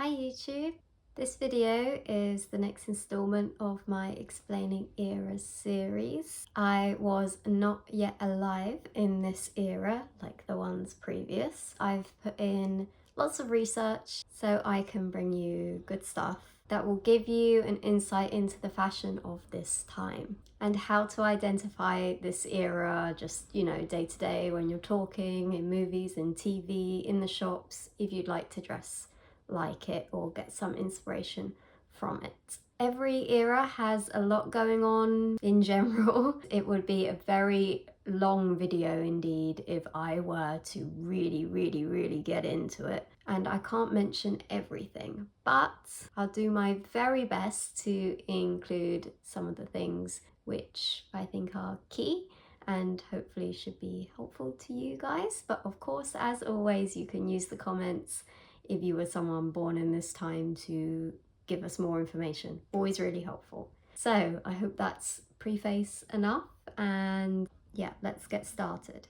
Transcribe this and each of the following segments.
Hi YouTube! This video is the next installment of my Explaining Eras series. I was not yet alive in this era like the ones previous. I've put in lots of research so I can bring you good stuff that will give you an insight into the fashion of this time and how to identify this era just, you know, day to day when you're talking, in movies, in TV, in the shops, if you'd like to dress like it or get some inspiration from it. Every era has a lot going on in general. It would be a very long video indeed if I were to really get into it, and I can't mention everything, but I'll do my very best to include some of the things which I think are key and hopefully should be helpful to you guys. But of course, as always, you can use the comments if you were someone born in this time to give us more information. Always really helpful. So I hope that's preface enough, and yeah, let's get started.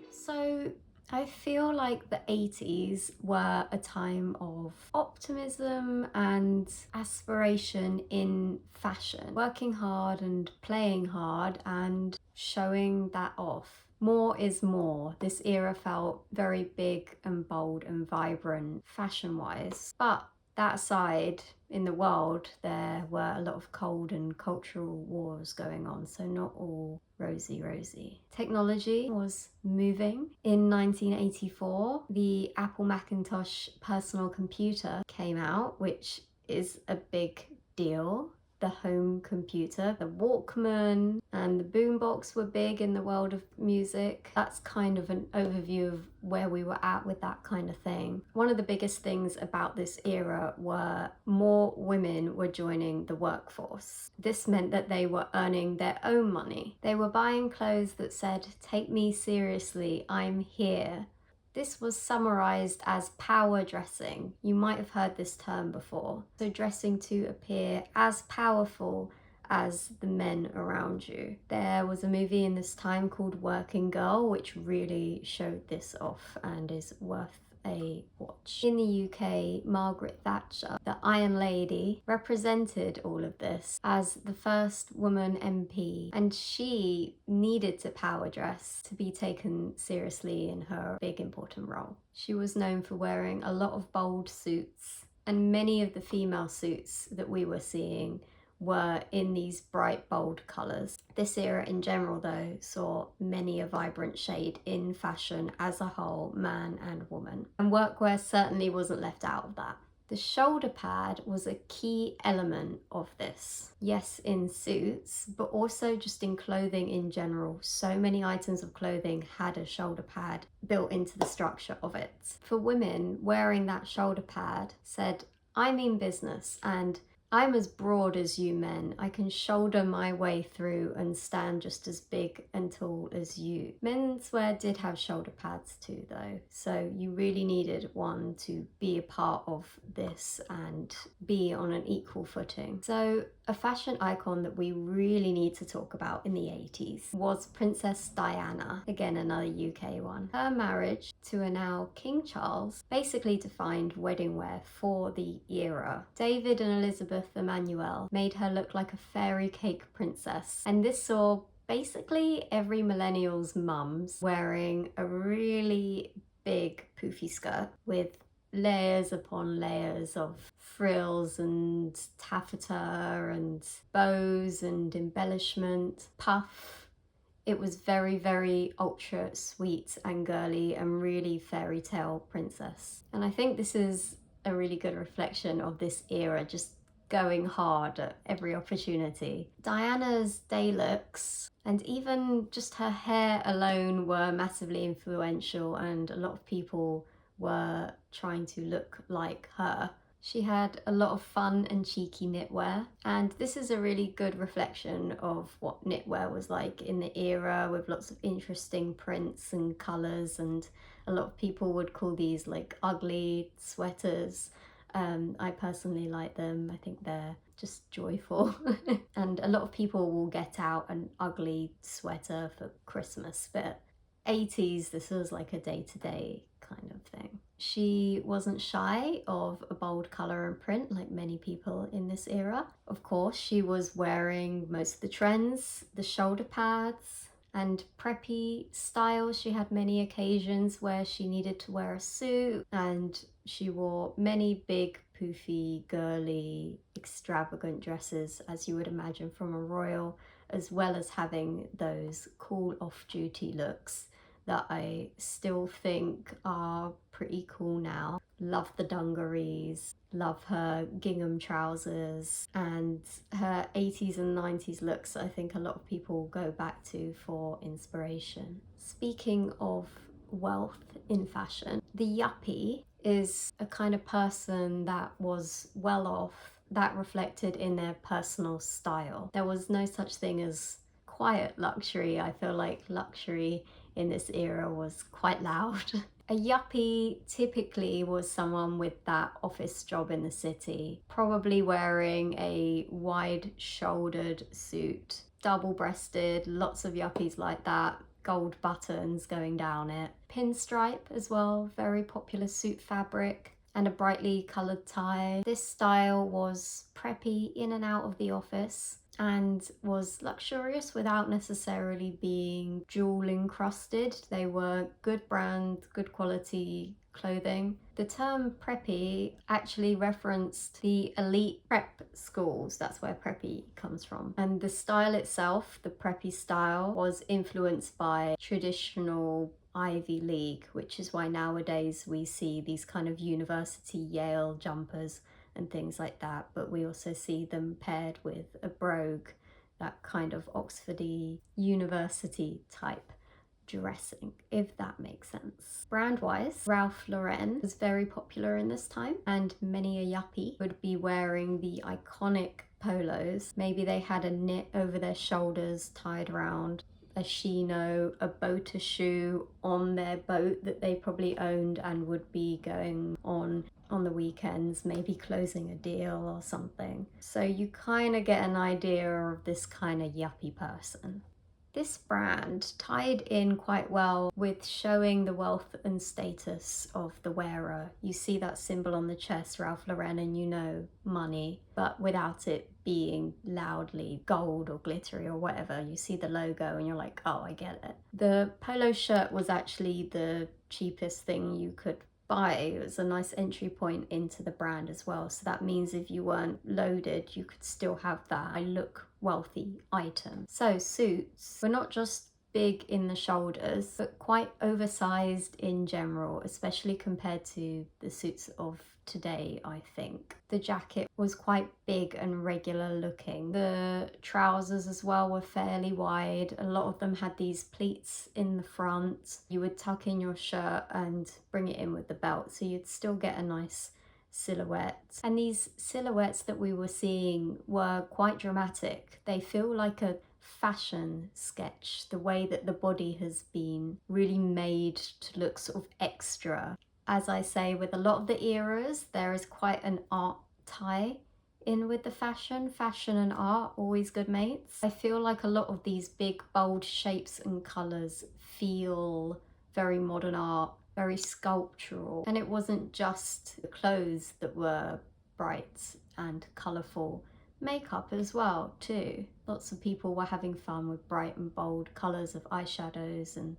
So I feel like the 80s were a time of optimism and aspiration in fashion, working hard and playing hard and showing that off. More is more. This era felt very big and bold and vibrant fashion-wise. But that aside, in the world, there were a lot of cold and cultural wars going on, so not all rosy. Technology was moving. In 1984, the Apple Macintosh personal computer came out, which is a big deal. The home computer, the Walkman, and the boombox were big in the world of music. That's kind of an overview of where we were at with that kind of thing. One of the biggest things about this era were more women were joining the workforce. This meant that they were earning their own money. They were buying clothes that said, "Take me seriously, I'm here." This was summarized as power dressing. You might have heard this term before. So dressing to appear as powerful as the men around you. There was a movie in this time called Working Girl, which really showed this off and is worth a watch. In the UK, Margaret Thatcher, the Iron Lady, represented all of this as the first woman MP, and she needed to power dress to be taken seriously in her big important role. She was known for wearing a lot of bold suits, and many of the female suits that we were seeing were in these bright, bold colours. This era in general, though, saw many a vibrant shade in fashion as a whole, man and woman. And workwear certainly wasn't left out of that. The shoulder pad was a key element of this. Yes, in suits, but also just in clothing in general. So many items of clothing had a shoulder pad built into the structure of it. For women, wearing that shoulder pad said, "I mean business, and I'm as broad as you men. I can shoulder my way through and stand just as big and tall as you." Menswear did have shoulder pads too, though, so you really needed one to be a part of this and be on an equal footing. So a fashion icon that we really need to talk about in the 80s was Princess Diana, again another UK one. Her marriage to a now King Charles basically defined wedding wear for the era. David and Elizabeth Emmanuel made her look like a fairy cake princess, and this saw basically every millennial's mums wearing a really big poofy skirt with layers upon layers of frills and taffeta and bows and embellishment, puff. It was very ultra sweet and girly and really fairy tale princess. And I think this is a really good reflection of this era, just going hard at every opportunity. Diana's day looks and even just her hair alone were massively influential, and a lot of people were trying to look like her. She had a lot of fun and cheeky knitwear, and this is a really good reflection of what knitwear was like in the era, with lots of interesting prints and colours, and a lot of people would call these like ugly sweaters. I personally like them. I think they're just joyful. And a lot of people will get out an ugly sweater for Christmas, but 80s, this was like a day-to-day kind of thing. She wasn't shy of a bold colour and print like many people in this era. Of course, she was wearing most of the trends, the shoulder pads and preppy style. She had many occasions where she needed to wear a suit, and she wore many big, poofy, girly, extravagant dresses, as you would imagine from a royal, as well as having those cool off-duty looks that I still think are pretty cool now. Love the dungarees, love her gingham trousers, and her 80s and 90s looks I think a lot of people go back to for inspiration. Speaking of wealth in fashion, the yuppie is a kind of person that was well off, that reflected in their personal style. There was no such thing as quiet luxury. I feel like luxury in this era was quite loud. A yuppie typically was someone with that office job in the city, probably wearing a wide-shouldered suit, double-breasted, lots of yuppies like that, gold buttons going down it, pinstripe as well, very popular suit fabric, and a brightly coloured tie. This style was preppy in and out of the office and was luxurious without necessarily being jewel encrusted. They were good brand, good quality clothing. The term preppy actually referenced the elite prep schools. That's where preppy comes from. And the style itself, the preppy style, was influenced by traditional Ivy League, which is why nowadays we see these kind of university Yale jumpers and things like that, but we also see them paired with a brogue, that kind of Oxfordy university type dressing, if that makes sense. Brand-wise, Ralph Lauren was very popular in this time, and many a yuppie would be wearing the iconic polos. Maybe they had a knit over their shoulders tied around, a chino, a boater shoe on their boat that they probably owned and would be going on the weekends, maybe closing a deal or something. So you kind of get an idea of this kind of yuppie person. This brand tied in quite well with showing the wealth and status of the wearer. You see that symbol on the chest, Ralph Lauren, and you know money, but without it being loudly gold or glittery or whatever. You see the logo and you're like, oh, I get it. The polo shirt was actually the cheapest thing you could buy. It was a nice entry point into the brand as well. So that means if you weren't loaded, you could still have that I look wealthy item. So suits were not just big in the shoulders, but quite oversized in general, especially compared to the suits of today, I think. The jacket was quite big and regular looking. The trousers as well were fairly wide. A lot of them had these pleats in the front. You would tuck in your shirt and bring it in with the belt, so you'd still get a nice silhouette. And these silhouettes that we were seeing were quite dramatic. They feel like a fashion sketch, the way that the body has been really made to look sort of extra. As I say, with a lot of the eras, there is quite an art tie in with the fashion. Fashion and art, always good mates. I feel like a lot of these big, bold shapes and colours feel very modern art, very sculptural. And it wasn't just the clothes that were bright and colourful. Makeup as well, too. Lots of people were having fun with bright and bold colours of eyeshadows and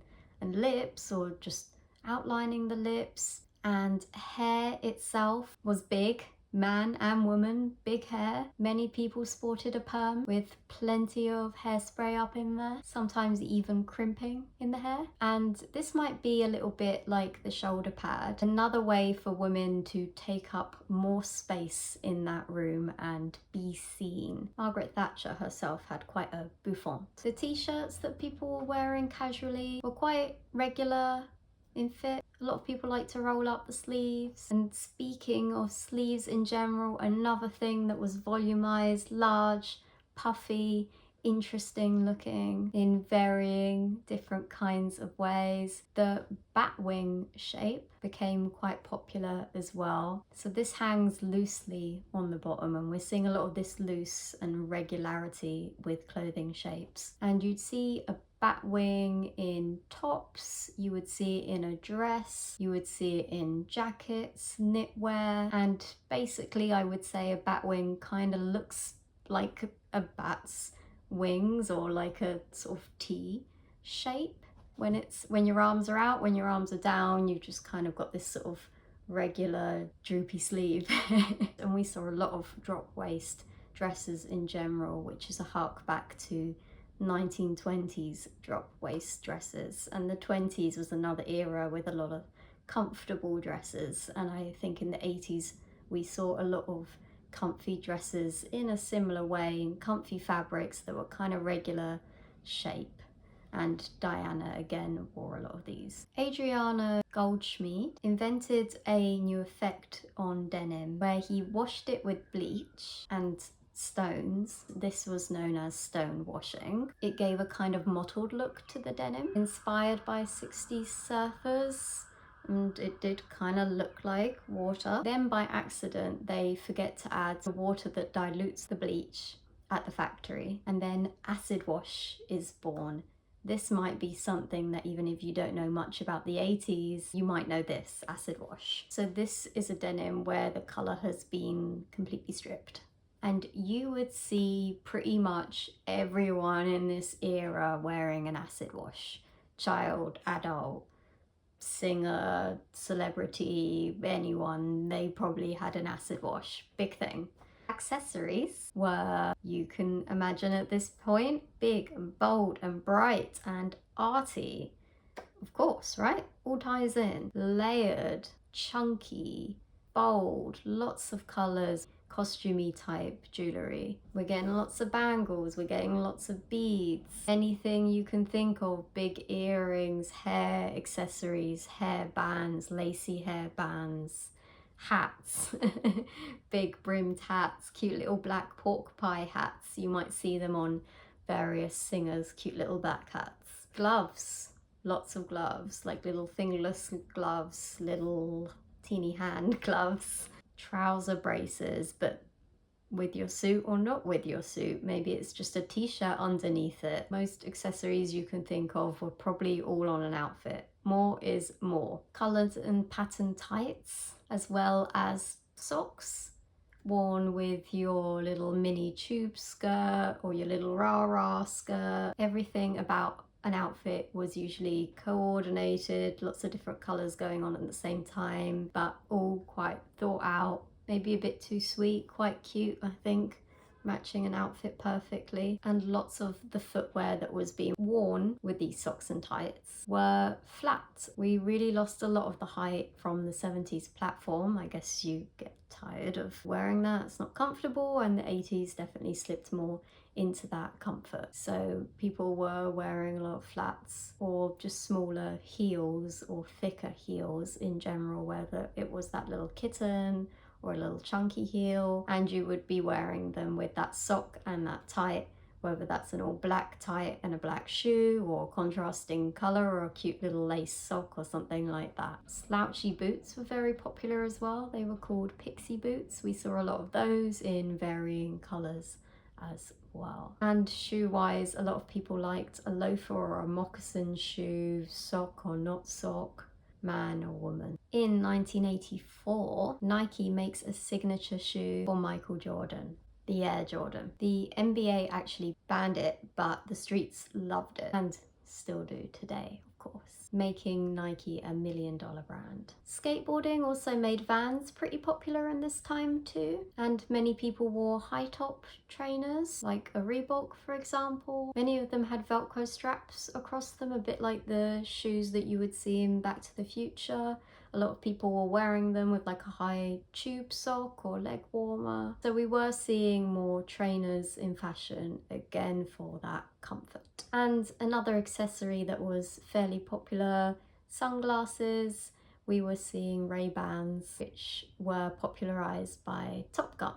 lips, or just outlining the lips. And hair itself was big, man and woman, big hair. Many people sported a perm with plenty of hairspray up in there, sometimes even crimping in the hair. And this might be a little bit like the shoulder pad, another way for women to take up more space in that room and be seen. Margaret Thatcher herself had quite a bouffant. The t-shirts that people were wearing casually were quite regular in fit. A lot of people like to roll up the sleeves. And speaking of sleeves in general, another thing that was volumized, large, puffy, interesting looking in varying different kinds of ways. The batwing shape became quite popular as well. So this hangs loosely on the bottom, and we're seeing a lot of this loose and regularity with clothing shapes. And you'd see a batwing in tops, you would see it in a dress, you would see it in jackets, knitwear, and basically I would say a batwing kind of looks like a bat's wings, or like a sort of T shape when your arms are out. When your arms are down, you've just kind of got this sort of regular droopy sleeve. And we saw a lot of drop waist dresses in general, which is a hark back to 1920s drop waist dresses. And the 20s was another era with a lot of comfortable dresses, and I think in the 80s we saw a lot of comfy dresses in a similar way, in comfy fabrics that were kind of regular shape. And Diana again wore a lot of these. Adriana Goldschmied invented a new effect on denim where he washed it with bleach and stones. This was known as stone washing. It gave a kind of mottled look to the denim, inspired by 60s surfers, and it did kind of look like water. Then by accident they forget to add the water that dilutes the bleach at the factory, and then acid wash is born. This might be something that even if you don't know much about the 80s, you might know this, acid wash. So this is a denim where the color has been completely stripped. And you would see pretty much everyone in this era wearing an acid wash. Child, adult, singer, celebrity, anyone, they probably had an acid wash. Big thing. Accessories were, you can imagine at this point, big and bold and bright and arty. Of course, right? All ties in. Layered, chunky, bold, lots of colours, costumey type jewellery. We're getting lots of bangles, we're getting lots of beads, anything you can think of, big earrings, hair accessories, hair bands, lacy hair bands, hats, big brimmed hats, cute little black pork pie hats. You might see them on various singers, cute little black hats. Gloves, lots of gloves, like little fingerless gloves, little teeny hand gloves. Trouser braces, but with your suit or not with your suit. Maybe it's just a t-shirt underneath it. Most accessories you can think of were probably all on an outfit. More is more. Coloured and patterned tights, as well as socks worn with your little mini tube skirt or your little rah-rah skirt. Everything about an outfit was usually coordinated, lots of different colours going on at the same time, but all quite thought out, maybe a bit too sweet, quite cute, I think, matching an outfit perfectly. And lots of the footwear that was being worn with these socks and tights were flat. We really lost a lot of the height from the 70s platform. I guess you get tired of wearing that, it's not comfortable, and the 80s definitely slipped more into that comfort. So people were wearing a lot of flats or just smaller heels or thicker heels in general, whether it was that little kitten or a little chunky heel, and you would be wearing them with that sock and that tight, whether that's an all black tight and a black shoe, or contrasting color, or a cute little lace sock or something like that. Slouchy boots were very popular as well. They were called pixie boots. We saw a lot of those in varying colors as well. And shoe wise, a lot of people liked a loafer or a moccasin shoe, sock or not sock, man or woman. In 1984, Nike makes a signature shoe for Michael Jordan, the Air Jordan. The NBA actually banned it, but the streets loved it and still do today, of course, making Nike a $1 million brand. Skateboarding also made Vans pretty popular in this time too, and many people wore high top trainers like a Reebok, for example. Many of them had Velcro straps across them, a bit like the shoes that you would see in Back to the Future. A lot of people were wearing them with like a high tube sock or leg warmer. So we were seeing more trainers in fashion, again for that comfort. And another accessory that was fairly popular, sunglasses. We were seeing Ray-Bans, which were popularized by Top Gun.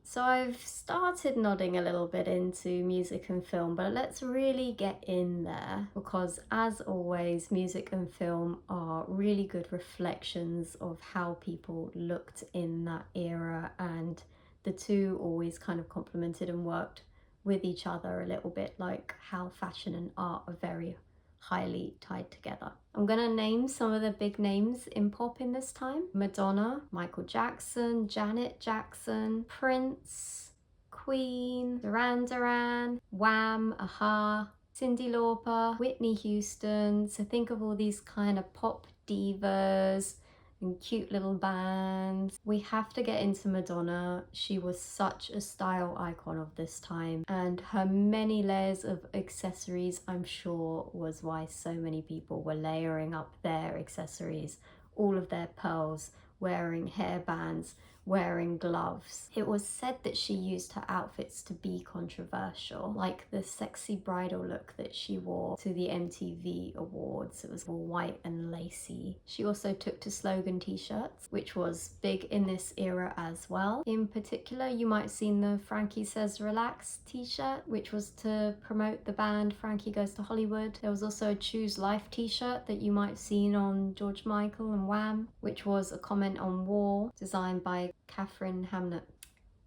So I've started nodding a little bit into music and film, but let's really get in there, because as always, music and film are really good reflections of how people looked in that era and the two always kind of complemented and worked with each other a little bit, like how fashion and art are very highly tied together. I'm gonna name some of the big names in pop in this time: Madonna, Michael Jackson, Janet Jackson, Prince, Queen, Duran Duran, Wham, Aha, Cyndi Lauper, Whitney Houston. So think of all these kind of pop divas and cute little bands. We have to get into Madonna. She was such a style icon of this time, and her many layers of accessories, I'm sure, was why so many people were layering up their accessories, all of their pearls, wearing hairbands, wearing gloves. It was said that she used her outfits to be controversial, like the sexy bridal look that she wore to the MTV Awards. It was all white and lacy. She also took to slogan t-shirts, which was big in this era as well. In particular, you might have seen the Frankie Says Relax t-shirt, which was to promote the band Frankie Goes to Hollywood. There was also a Choose Life t-shirt that you might have seen on George Michael and Wham, which was a comment on war, designed by Catherine Hamnett.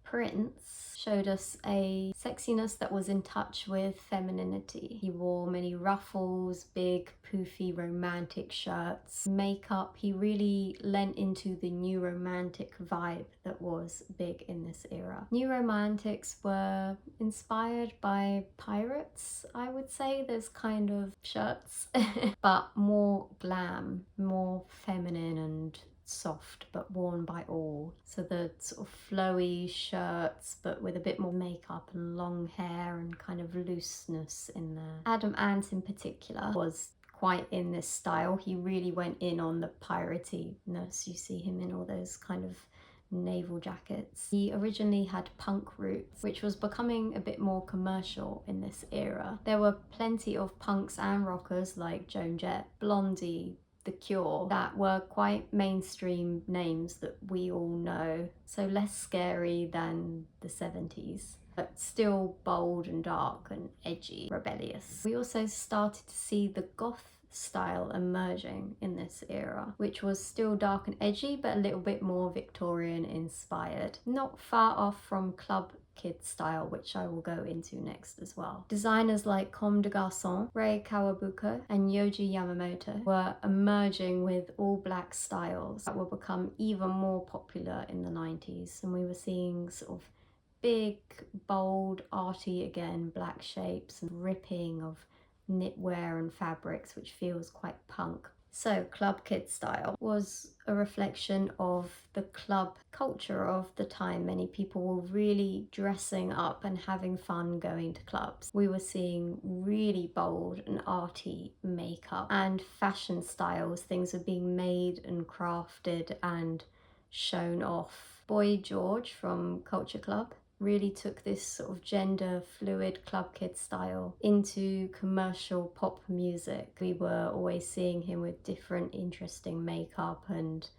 Prince showed us a sexiness that was in touch with femininity. He wore many ruffles, big, poofy, romantic shirts, makeup. He really lent into the new romantic vibe that was big in this era. New romantics were inspired by pirates, I would say. There's kind of shirts, but more glam, more feminine and soft, but worn by all. So the sort of flowy shirts, but with a bit more makeup and long hair and kind of looseness in there. Adam Ant in particular was quite in this style. He really went in on the piratiness. You see him in all those kind of naval jackets. He originally had punk roots, which was becoming a bit more commercial in this era. There were plenty of punks and rockers like Joan Jett, Blondie, The Cure, that were quite mainstream names that we all know, so less scary than the 70s, but still bold and dark and edgy, rebellious. We also started to see the goth style emerging in this era, which was still dark and edgy, but a little bit more Victorian inspired, not far off from club kid style, which I will go into next as well. Designers like Comme des Garçons, Rei Kawabuka and Yohji Yamamoto were emerging with all black styles that would become even more popular in the 90s, and we were seeing sort of big, bold, arty again, black shapes and ripping of knitwear and fabrics, which feels quite punk. So club kid style was a reflection of the club culture of the time. Many people were really dressing up and having fun going to clubs. We were seeing really bold and arty makeup and fashion styles. Things were being made and crafted and shown off. Boy George from Culture Club really took this sort of gender fluid club kid style into commercial pop music. We were always seeing him with different interesting makeup and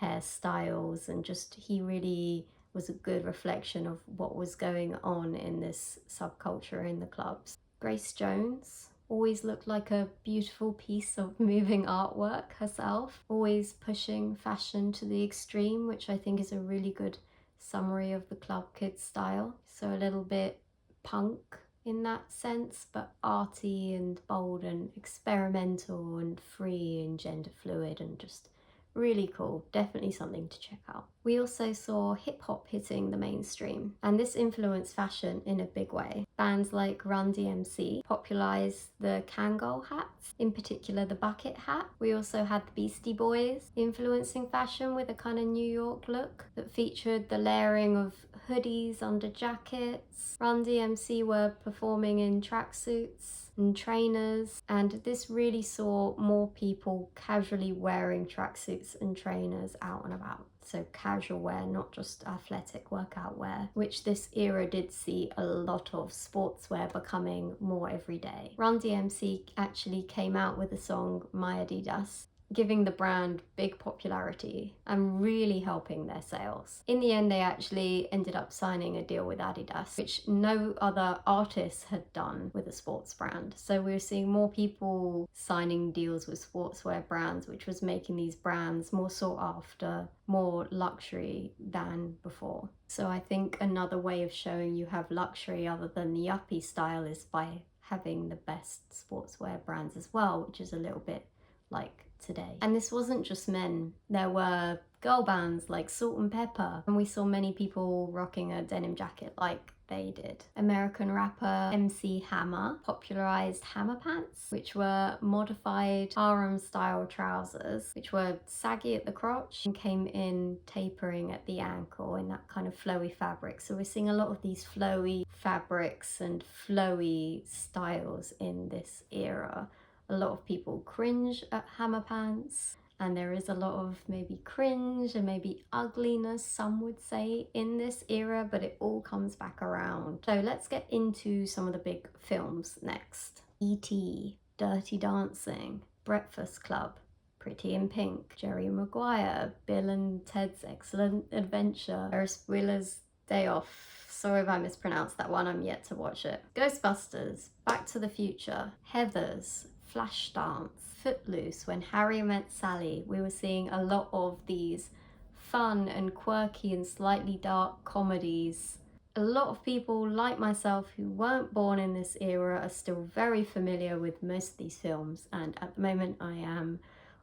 hairstyles, and just he really was a good reflection of what was going on in this subculture in the clubs. Grace Jones always looked like a beautiful piece of moving artwork herself, always pushing fashion to the extreme, which I think is a really good summary of the club kid style. So a little bit punk in that sense, but arty and bold and experimental and free and gender fluid and just really cool. Definitely something to check out. We also saw hip hop hitting the mainstream, and this influenced fashion in a big way. Bands like Run DMC popularized the Kangol hats, in particular the bucket hat. We also had the Beastie Boys influencing fashion with a kind of New York look that featured the layering of hoodies under jackets. Run DMC were performing in tracksuits and trainers, and this really saw more people casually wearing tracksuits and trainers out and about. So casual wear, not just athletic workout wear, which this era did see a lot of sportswear becoming more everyday. Run DMC actually came out with the song My Adidas, giving the brand big popularity and really helping their sales. In the end, they actually ended up signing a deal with Adidas, which no other artist had done with a sports brand. So we were seeing more people signing deals with sportswear brands, which was making these brands more sought after, more luxury than before. So I think another way of showing you have luxury other than the Yuppie style is by having the best sportswear brands as well, which is a little bit like today. And this wasn't just men. There were girl bands like Salt and Pepper, and we saw many people rocking a denim jacket like they did. American rapper MC Hammer popularized hammer pants, which were modified harem style trousers, which were saggy at the crotch and came in tapering at the ankle in that kind of flowy fabric. So we're seeing a lot of these flowy fabrics and flowy styles in this era. A lot of people cringe at hammer pants, and there is a lot of maybe cringe and maybe ugliness, some would say, in this era, but it all comes back around. So let's get into some of the big films next. E.T., Dirty Dancing, Breakfast Club, Pretty in Pink, Jerry Maguire, Bill and Ted's Excellent Adventure, Ferris Bueller's Day Off. Sorry if I mispronounced that one, I'm yet to watch it. Ghostbusters, Back to the Future, Heathers, Flashdance, Footloose, When Harry Met Sally. We were seeing a lot of these fun and quirky and slightly dark comedies. A lot of people like myself who weren't born in this era are still very familiar with most of these films, and at the moment I am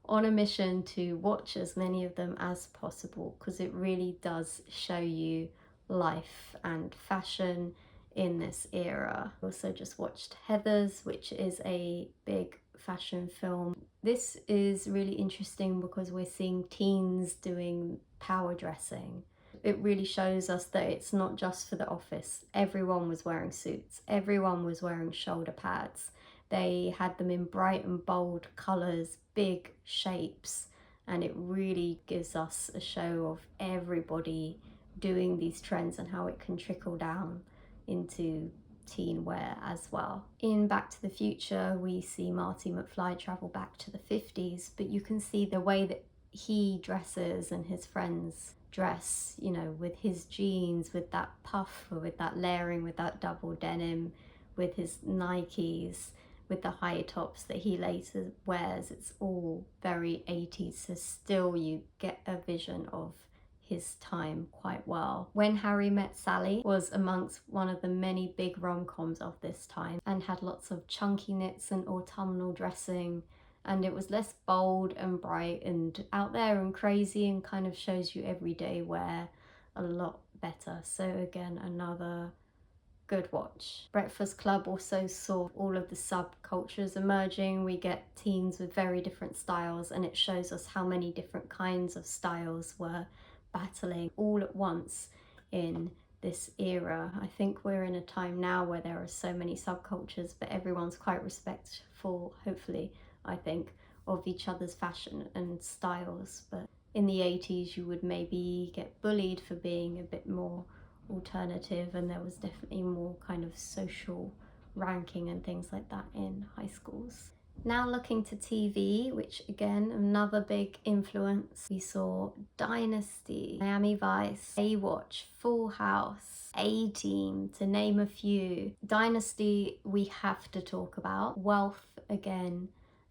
on a mission to watch as many of them as possible because it really does show you life and fashion in this era. I also just watched Heathers, which is a big fashion film. This is really interesting because we're seeing teens doing power dressing. It really shows us that it's not just for the office. Everyone was wearing suits. Everyone was wearing shoulder pads. They had them in bright and bold colours, big shapes, and it really gives us a show of everybody doing these trends and how it can trickle down into teen wear as well. In Back to the Future, we see Marty McFly travel back to the 50s, but you can see the way that he dresses and his friends dress, you know, with his jeans, with that puff, or with that layering, with that double denim, with his Nikes, with the high tops that he later wears. It's all very 80s, so still you get a vision of his time quite well. When Harry Met Sally was amongst one of the many big rom-coms of this time and had lots of chunky knits and autumnal dressing, and it was less bold and bright and out there and crazy and kind of shows you everyday wear a lot better. So again, another good watch. Breakfast Club also saw all of the subcultures emerging. We get teens with very different styles, and it shows us how many different kinds of styles were battling all at once in this era. I think we're in a time now where there are so many subcultures, but everyone's quite respectful, hopefully, I think, of each other's fashion and styles. But in the 80s, you would maybe get bullied for being a bit more alternative, and there was definitely more kind of social ranking and things like that in high schools. Now looking to TV, which again, another big influence. We saw Dynasty, Miami Vice, Baywatch, Full House, A-Team, to name a few. Dynasty we have to talk about. Wealth again,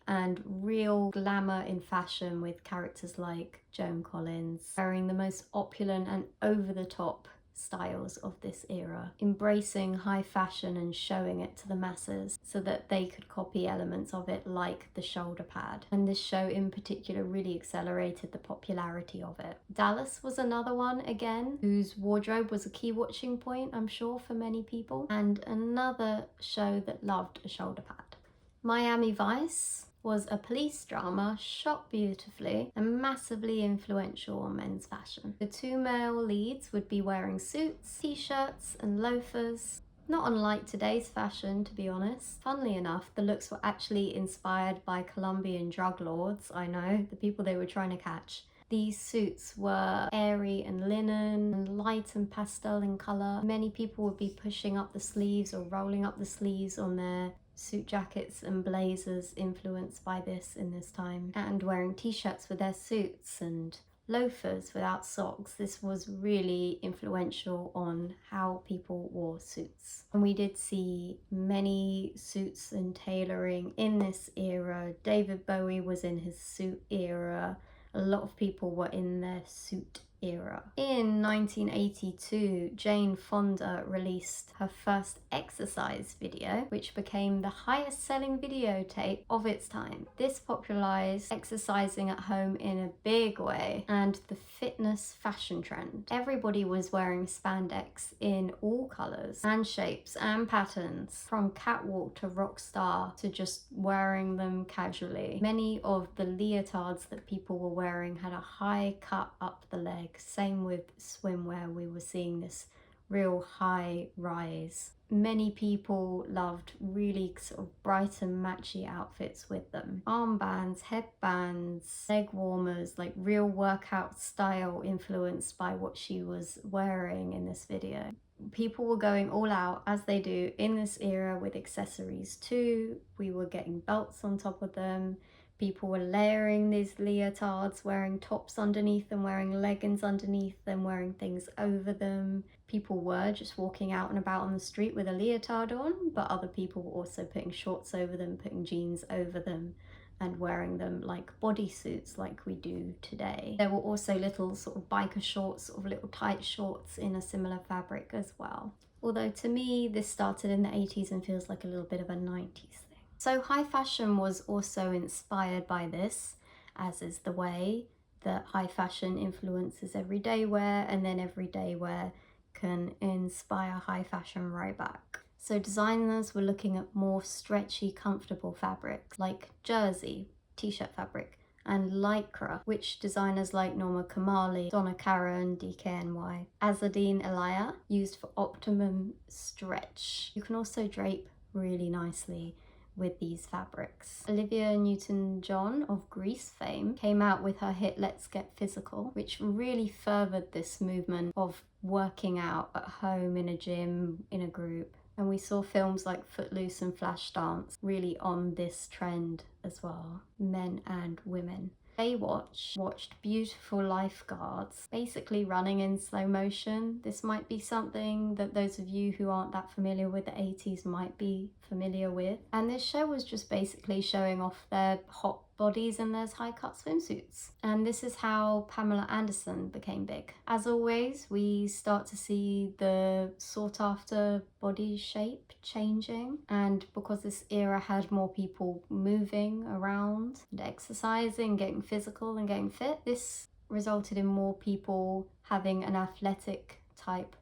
and real glamour in fashion with characters like Joan Collins, wearing the most opulent and over-the-top styles of this era, embracing high fashion and showing it to the masses so that they could copy elements of it, like the shoulder pad. And this show in particular really accelerated the popularity of it. Dallas was another one, again, whose wardrobe was a key watching point, I'm sure, for many people, and another show that loved a shoulder pad. Miami Vice was a police drama shot beautifully and massively influential on men's fashion. The two male leads would be wearing suits, t-shirts and loafers, not unlike today's fashion, to be honest. Funnily enough, the looks were actually inspired by Colombian drug lords, I know, the people they were trying to catch. These suits were airy and linen and light and pastel in colour. Many people would be pushing up the sleeves or rolling up the sleeves on their suit jackets and blazers influenced by this in this time, and wearing t-shirts with their suits and loafers without socks. This was really influential on how people wore suits. And we did see many suits and tailoring in this era. David Bowie was in his suit era. A lot of people were in their suit era. In 1982, Jane Fonda released her first exercise video, which became the highest selling videotape of its time. This popularized exercising at home in a big way and the fitness fashion trend. Everybody was wearing spandex in all colors and shapes and patterns, from catwalk to rock star to just wearing them casually. Many of the leotards that people were wearing had a high cut up the leg. Same with swimwear, we were seeing this real high rise. Many people loved really sort of bright and matchy outfits with them. Armbands, headbands, leg warmers, like real workout style influenced by what she was wearing in this video. People were going all out, as they do in this era, with accessories too. We were getting belts on top of them. People were layering these leotards, wearing tops underneath them, wearing leggings underneath them, wearing things over them. People were just walking out and about on the street with a leotard on, but other people were also putting shorts over them, putting jeans over them, and wearing them like bodysuits like we do today. There were also little sort of biker shorts, sort of little tight shorts in a similar fabric as well. Although to me, this started in the 80s and feels like a little bit of a 90s thing. So high fashion was also inspired by this, as is the way that high fashion influences everyday wear, and then everyday wear can inspire high fashion right back. So designers were looking at more stretchy, comfortable fabrics like jersey, t-shirt fabric, and lycra, which designers like Norma Kamali, Donna Karan, DKNY, Azadine Elia used for optimum stretch. You can also drape really nicely with these fabrics. Olivia Newton-John of Grease fame came out with her hit Let's Get Physical, which really furthered this movement of working out at home, in a gym, in a group. And we saw films like Footloose and Flashdance really on this trend as well, men and women. Baywatch watched beautiful lifeguards basically running in slow motion. This might be something that those of you who aren't that familiar with the 80s might be familiar with. And this show was just basically showing off their hot bodies in those high-cut swimsuits. And this is how Pamela Anderson became big. As always, we start to see the sought-after body shape changing, and because this era had more people moving around and exercising, getting physical and getting fit, this resulted in more people having an athletic type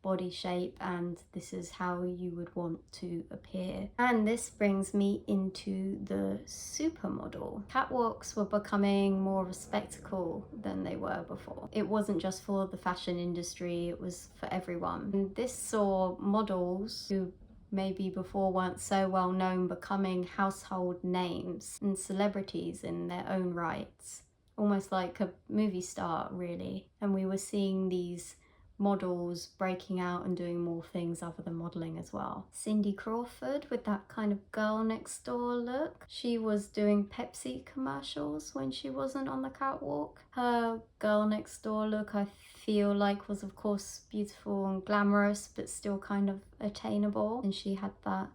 body shape, and this is how you would want to appear. And this brings me into the supermodel. Catwalks were becoming more of a spectacle than they were before. It wasn't just for the fashion industry, it was for everyone. And this saw models who maybe before weren't so well known becoming household names and celebrities in their own rights, almost like a movie star really. And we were seeing these models breaking out and doing more things other than modeling as well. Cindy Crawford with that kind of girl next door look. She was doing Pepsi commercials when she wasn't on the catwalk. Her girl next door look, I feel like, was of course beautiful and glamorous, but still kind of attainable. And she had that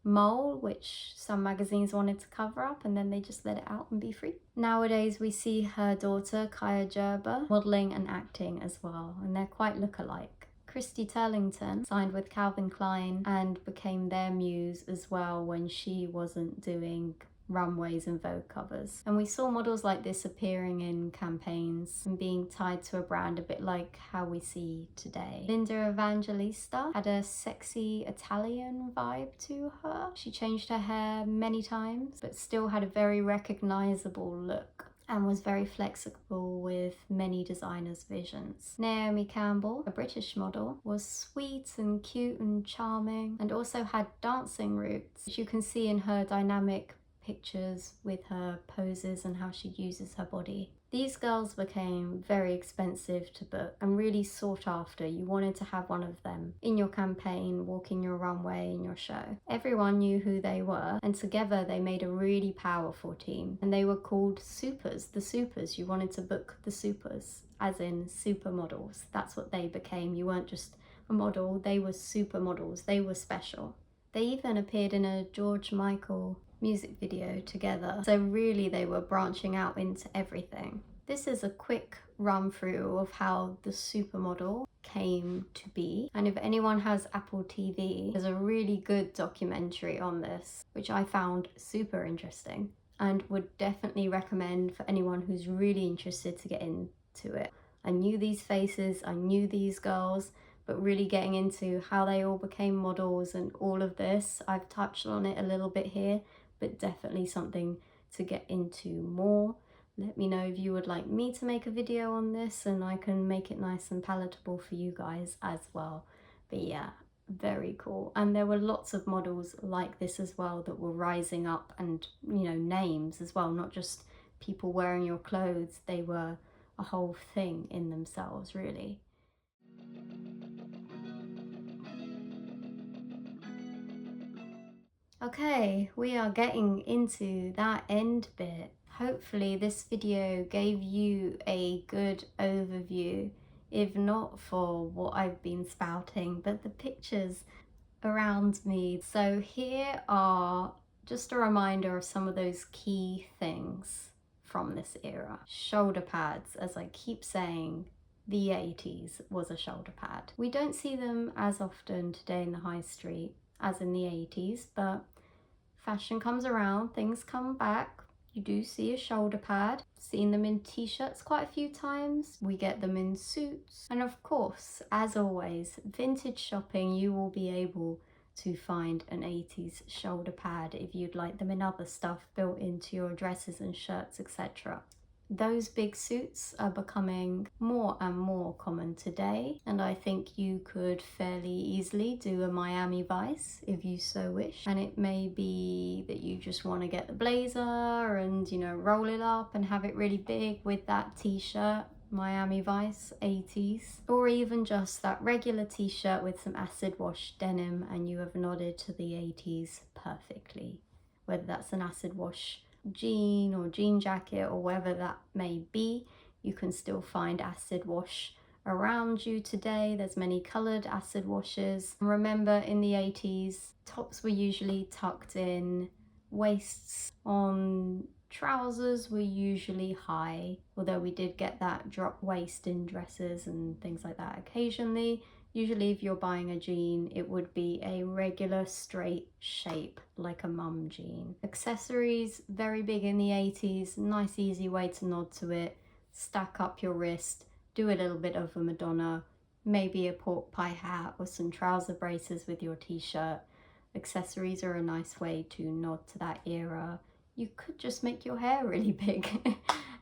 mole, which some magazines wanted to cover up, and then they just let it out and be free. Nowadays we see her daughter Kaya Gerber modeling and acting as well, and they're quite look-alike. Christy Turlington signed with Calvin Klein and became their muse as well when she wasn't doing runways and Vogue covers. And we saw models like this appearing in campaigns and being tied to a brand, a bit like how we see today. Linda Evangelista had a sexy Italian vibe to her. She changed her hair many times, but still had a very recognizable look and was very flexible with many designers' visions. Naomi Campbell, a British model, was sweet and cute and charming, and also had dancing roots, which you can see in her dynamic pictures with her poses and how she uses her body. These girls became very expensive to book and really sought after. You wanted to have one of them in your campaign, walking your runway in your show. Everyone knew who they were, and together they made a really powerful team. And they were called supers, the supers. You wanted to book the supers, as in supermodels. That's what they became. You weren't just a model, they were supermodels. They were special. They even appeared in a George Michael music video together. So really they were branching out into everything. This is a quick run through of how the supermodel came to be. And if anyone has Apple TV, there's a really good documentary on this, which I found super interesting and would definitely recommend for anyone who's really interested to get into it. I knew these faces, I knew these girls, but really getting into how they all became models and all of this, I've touched on it a little bit here, but definitely something to get into more. Let me know if you would like me to make a video on this, and I can make it nice and palatable for you guys as well. But yeah, very cool. And there were lots of models like this as well that were rising up, and you know, names as well, not just people wearing your clothes. They were a whole thing in themselves, really. Okay, we are getting into that end bit. Hopefully this video gave you a good overview, if not for what I've been spouting, but the pictures around me. So here are just a reminder of some of those key things from this era. Shoulder pads, as I keep saying, the 80s was a shoulder pad. We don't see them as often today in the high street as in the 80s, but fashion comes around, things come back. You do see a shoulder pad. Seen them in t-shirts quite a few times. We get them in suits. And of course, as always, vintage shopping, you will be able to find an 80s shoulder pad if you'd like them in other stuff built into your dresses and shirts, etc. Those big suits are becoming more and more common today, and I think you could fairly easily do a Miami Vice if you so wish. And it may be that you just want to get the blazer and, you know, roll it up and have it really big with that t-shirt, Miami Vice 80s, or even just that regular t-shirt with some acid wash denim, and you have nodded to the 80s perfectly. Whether that's an acid wash jean or jean jacket or whatever that may be, you can still find acid wash around you today. There's many colored acid washes. Remember, in the 80s, tops were usually tucked in, waists on trousers were usually high, although we did get that drop waist in dresses and things like that occasionally. Usually if you're buying a jean, it would be a regular straight shape like a mum jean. Accessories, very big in the 80s, nice easy way to nod to it. Stack up your wrist, do a little bit of a Madonna, maybe a pork pie hat or some trouser braces with your t-shirt. Accessories are a nice way to nod to that era. You could just make your hair really big.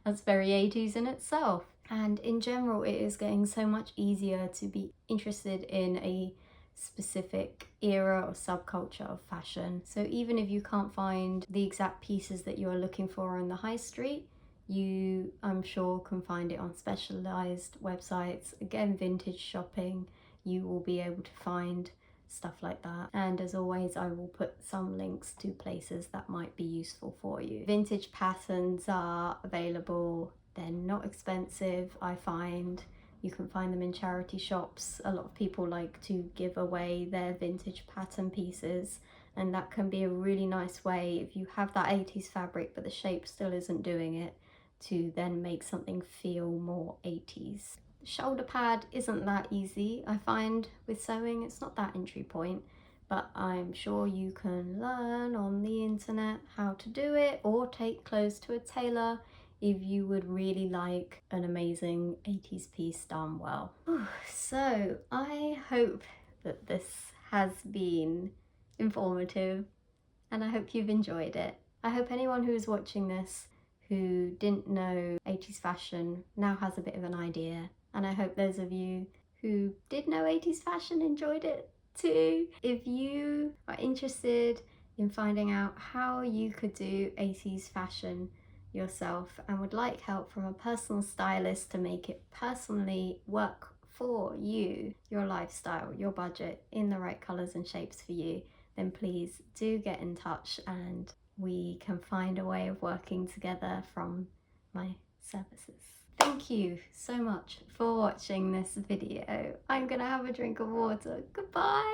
That's very 80s in itself. And in general, it is getting so much easier to be interested in a specific era or subculture of fashion. So even if you can't find the exact pieces that you're looking for on the high street, you, I'm sure, can find it on specialized websites. Again, vintage shopping, you will be able to find stuff like that. And as always, I will put some links to places that might be useful for you. Vintage patterns are available. They're not expensive, I find. You can find them in charity shops. A lot of people like to give away their vintage pattern pieces, and that can be a really nice way, if you have that 80s fabric but the shape still isn't doing it, to then make something feel more 80s. The shoulder pad isn't that easy, I find, with sewing. It's not that entry point, but I'm sure you can learn on the internet how to do it, or take clothes to a tailor if you would really like an amazing 80s piece done well. So I hope that this has been informative, and I hope you've enjoyed it. I hope anyone who's watching this who didn't know 80s fashion now has a bit of an idea, and I hope those of you who did know 80s fashion enjoyed it too. If you are interested in finding out how you could do 80s fashion yourself and would like help from a personal stylist to make it personally work for you, your lifestyle, your budget, in the right colours and shapes for you, then please do get in touch and we can find a way of working together from my services. Thank you so much for watching this video. I'm gonna have a drink of water. Goodbye.